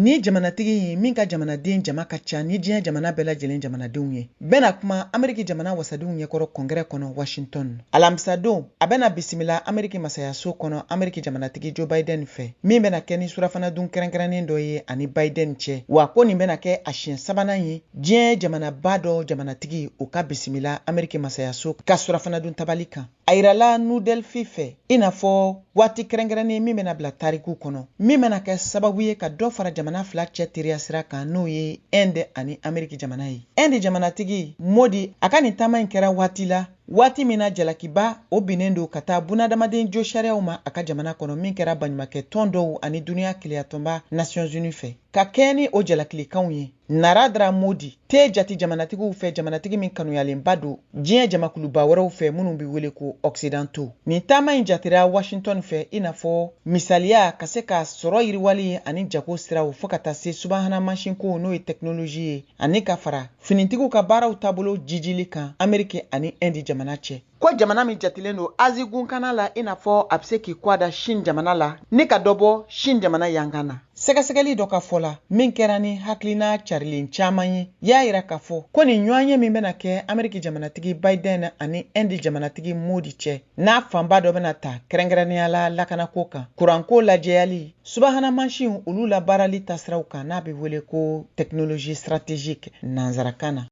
Ni jamanatigi min ka jamanaden jama ka ca ni diɲɛ jamana bɛɛ lajɛlen jamanadenw ye. Bɛna kuma Ameriki jamana wasadenw ɲɛkɔrɔ kɔngɛrɛ kɔnɔ Washington. Alamisadon a bɛna bisimila Ameriki masayaso kɔnɔ Ameriki jamanatigi Joe Biden fɛ. Min bɛna kɛ ni surafana dun kɛrɛnkɛrɛnnen dɔ ye ani Biden cɛ. Wa ko nin bɛna kɛ a siɲɛ sabanan ye diɲɛ jamanaba dɔ jamanatigi o ka bisimila Ameriki masayaso ka surafana dun tabali kan. A yirala New Delhi fɛ i n'a fɔ waati kɛrɛnkɛrɛnnen min bɛna bila tariku kɔnɔ. Min bɛna kɛ sababu ye ka dɔ fara jamana fila cɛ teriya sira kan n'o ye Inde ani Ameriki jamana ye. Inde jamanatigi Modi a ka nin taama in kɛra waati la waati min na jalakiba o binnen don ka taa bunadamaden jo sariyaw ma a ka jamana kɔnɔ min kɛra baɲumankɛ tɔn dɔw ani duniya keleyatɔnba Nations Unies fɛ. Ka kɛ ni o jalakilikanw ye. Narendra Modi tɛ jati jamanatigiw fɛ jamanatigi min kanuyalenba don diɲɛ jamakuluba wɛrɛw fɛ minnu bɛ wele ko Occidentaux. Nin taama in jatira Washington fɛ i n'a fɔ misaliya ka se ka sɔrɔ yiriwali ani jago siraw fo ka taa se subahana mansinko n'o ye technologie ye ani ka fara finitigiw ka baaraw taabolo jijili kan Ameriki ani Inde jamana cɛ. Ko jamana min jatilen don Asie gunkana la i n'a fɔ a bɛ se k'i kɔ da Chine jamana la ni ka dɔ bɔ Chine jamana yankan na. Sɛgɛsɛgɛli dɔ ka fɔ la min kɛra ni hakilina carilen caman ye y'a yira k'a fɔ ko nin ɲɔgɔnye min bɛna kɛ Ameriki jamanatigi Biden ani Inde jamanatigi Modi cɛ n'a fanba dɔ bɛna ta kɛrɛnkɛrɛnnenya la lakanako kan kuranko lajɛyali subahana mansin olu la baarali tasiraw kan n'a bɛ wele ko technologie stratégique nanzarakan na.